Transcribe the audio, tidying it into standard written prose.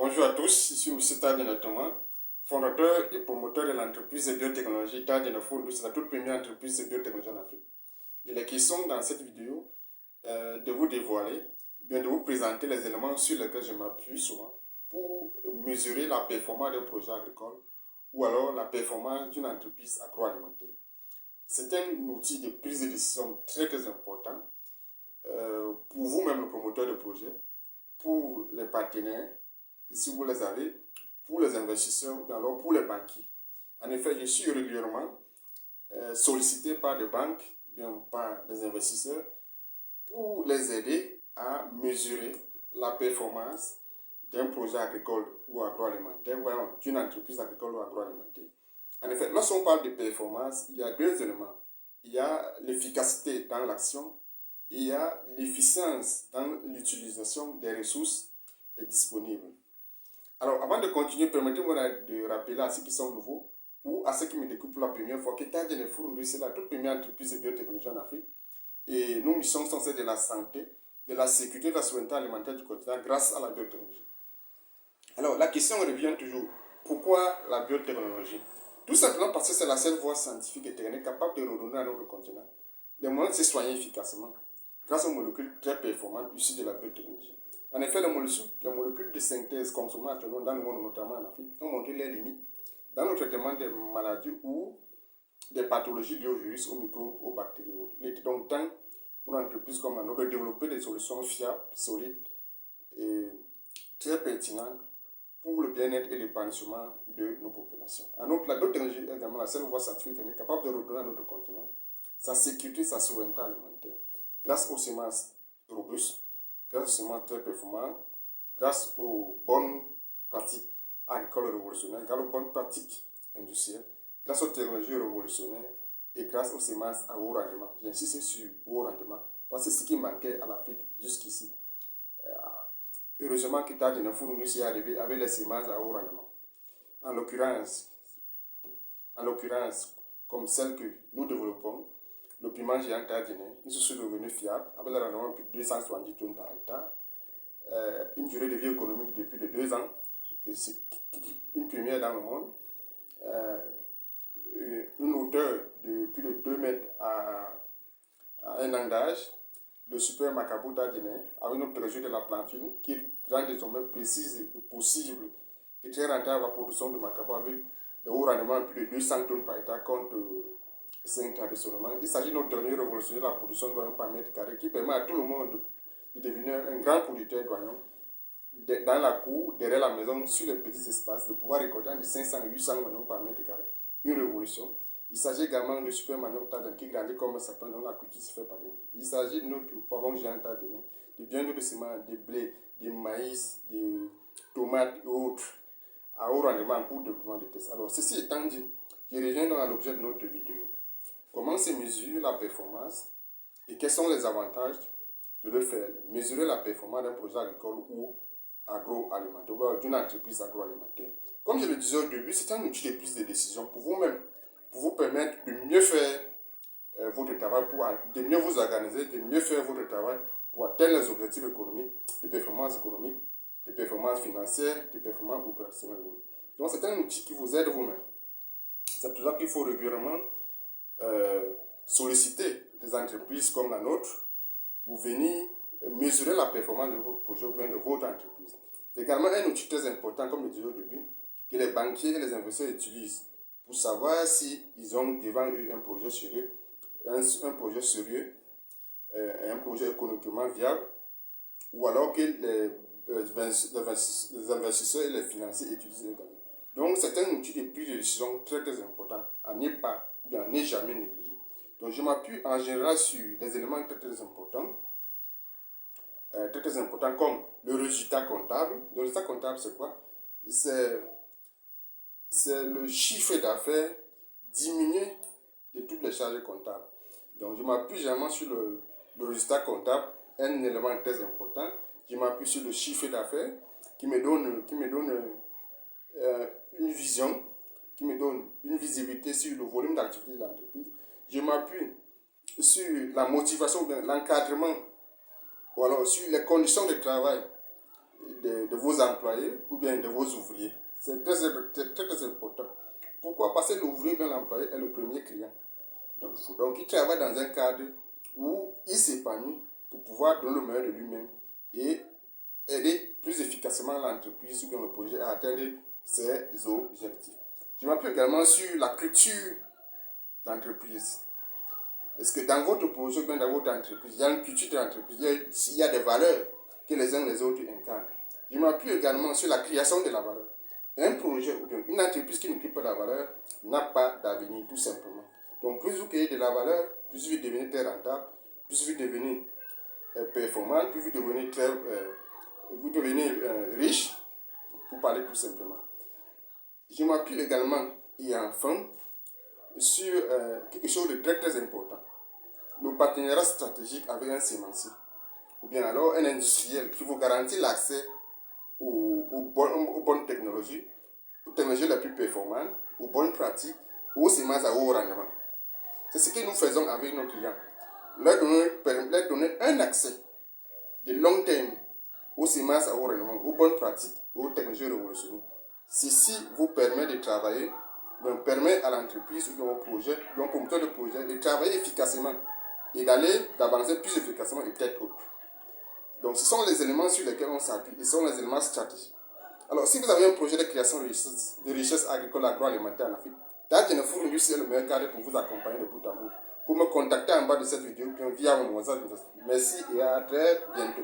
Bonjour à tous, ici M. Tadjana Thomas, fondateur et promoteur de l'entreprise de biotechnologie Tadjana Foundou. C'est la toute première entreprise de biotechnologie en Afrique. Il est question dans cette vidéo de vous dévoiler, bien de vous présenter les éléments sur lesquels je m'appuie souvent pour mesurer la performance d'un projet agricole ou alors la performance d'une entreprise agroalimentaire. C'est un outil de prise de décision très important pour vous-même, le promoteur de projet, pour les partenaires, si vous les avez, pour les investisseurs ou alors pour les banquiers. En effet, je suis régulièrement sollicité par des banques, bien par des investisseurs, pour les aider à mesurer la performance d'un projet agricole ou agroalimentaire, ou d'une entreprise agricole ou agroalimentaire. En effet, lorsqu'on parle de performance, il y a deux éléments. Il y a l'efficacité dans l'action et il y a l'efficience dans l'utilisation des ressources disponibles. Alors, avant de continuer, permettez-moi de rappeler à ceux qui sont nouveaux ou à ceux qui me découvrent pour la première fois que Tadjana Foundou, c'est la toute première entreprise de biotechnologie en Afrique. Et nos missions sont celles de la santé, de la sécurité et de la souveraineté alimentaire du continent grâce à la biotechnologie. Alors, la question revient toujours. Pourquoi la biotechnologie? Tout simplement parce que c'est la seule voie scientifique et technique capable de redonner à notre continent les moyens de se soigner efficacement grâce aux molécules très performantes issues de la biotechnologie. En effet, les molécules de synthèse consommées actuellement dans le monde, notamment en Afrique, ont montré leurs limites dans le traitement des maladies ou des pathologies liées aux virus, aux microbes, aux bactéries. Il était donc temps pour une entreprise comme la nôtre de développer des solutions fiables, solides et très pertinentes pour le bien-être et l'épanouissement de nos populations. En outre, la biotechnologie est également la seule voie scientifique et technique capable de redonner à notre continent sa sécurité, sa souveraineté alimentaire, grâce aux semences robustes, grâce aux semences très performantes, grâce aux bonnes pratiques agricoles révolutionnaires, grâce aux bonnes pratiques industrielles, grâce aux technologies révolutionnaires et grâce aux semences à haut rendement. J'insiste sur haut rendement, parce que c'est ce qui manquait à l'Afrique jusqu'ici. Heureusement que Tadjana Foundou s'y est arrivé avec les semences à haut rendement. En l'occurrence, comme celle que nous développons, le piment géant Tadjana, ils se sont devenus fiables avec le rendement de plus de 270 tonnes par hectare, une durée de vie économique de plus de 2 ans, et c'est une première dans le monde, une hauteur de plus de 2 mètres à 1 an d'âge, le super macabo Tadjana, avec notre technologie de la plantine, qui rend désormais précise et possible et très rentable la production de macabo avec le haut rendement de plus de 200 tonnes par hectare contre 5 traditionnellement. Il s'agit de notre dernier révolutionnaire la production d'oignons par mètre carré qui permet à tout le monde de devenir un grand producteur d'oignons dans la cour, derrière la maison, sur les petits espaces, de pouvoir récolter de 500 à 800 oignons par mètre carré. Une révolution. Il s'agit également de super manioc Tadjana qui grandit comme un sapin dont la culture se fait parler. Il s'agit de notre poivron géant Tadjana, de bien d'autres semences, de blé, de maïs, de tomates et autres, à haut rendement en cours de développement de tests. Alors, ceci étant dit, je reviens dans l'objet de notre vidéo. Comment se mesure la performance et quels sont les avantages de le faire? Mesurer la performance d'un projet agricole ou agroalimentaire, ou d'une entreprise agroalimentaire. Comme je le disais au début, c'est un outil de prise de décision pour vous-même, pour vous permettre de mieux faire votre travail, de mieux vous organiser, de mieux faire votre travail pour atteindre les objectifs économiques, de performance économique, de performance financière, de performance opérationnelle. Donc c'est un outil qui vous aide vous-même. C'est pour ça qu'il faut régulièrement solliciter des entreprises comme la nôtre pour venir mesurer la performance de votre projet ou bien de votre entreprise. C'est également un outil très important, comme je disais au début, que les banquiers et les investisseurs utilisent pour savoir s'ils ont devant eux un projet sérieux, un projet sérieux, un projet économiquement viable, ou alors que les investisseurs et les financiers utilisent également. Donc c'est un outil de prise de décision très important à ne pas, bien, à ne jamais négliger. Donc je m'appuie en général sur des éléments très importants. Très important comme le résultat comptable. Le résultat comptable, c'est quoi? C'est le chiffre d'affaires diminué de toutes les charges comptables. Donc, je m'appuie généralement sur le résultat comptable, un élément très important. Je m'appuie sur le chiffre d'affaires qui me donne une vision, qui me donne une visibilité sur le volume d'activité de l'entreprise. Je m'appuie sur la motivation, l'encadrement ou alors sur les conditions de travail de vos employés ou bien de vos ouvriers. C'est très important. Pourquoi? Parce que l'ouvrier ou bien l'employé est le premier client. Donc, il travaille dans un cadre où il s'épanouit pour pouvoir donner le meilleur de lui-même et aider plus efficacement l'entreprise ou bien le projet à atteindre ses objectifs. Je m'appuie également sur la culture d'entreprise. Est-ce que dans votre projet ou bien dans votre entreprise, il y a une culture d'entreprise, il y a des valeurs que les uns les autres incarnent. Je m'appuie également sur la création de la valeur. Un projet ou bien une entreprise qui ne crée pas de la valeur n'a pas d'avenir, tout simplement. Donc, plus vous créez de la valeur, plus vous devenez très rentable, plus vous devenez performant, plus vous devenez riche, pour parler tout simplement. Je m'appuie également, et enfin, sur quelque chose de très important. Le partenariat stratégique avec un sémencier, ou bien alors un industriel qui vous garantit l'accès aux bonnes technologies, aux technologies les plus performantes, aux bonnes pratiques, aux semences à haut rendement. C'est ce que nous faisons avec nos clients. Leur donner un accès de long terme aux semences à haut rendement, aux bonnes pratiques, aux technologies révolutionnaires. Ceci vous permet de travailler, permet à l'entreprise ou au projet, au promoteur de projet, de travailler efficacement et d'avancer plus efficacement et peut-être autre. Donc, ce sont les éléments sur lesquels on s'appuie et ce sont les éléments stratégiques. Alors, si vous avez un projet de création de richesse agricole agroalimentaire en Afrique, Tadje Nefou est le meilleur cadre pour vous accompagner de bout en bout. Pour me contacter en bas de cette vidéo, bien via mon WhatsApp. Merci et à très bientôt.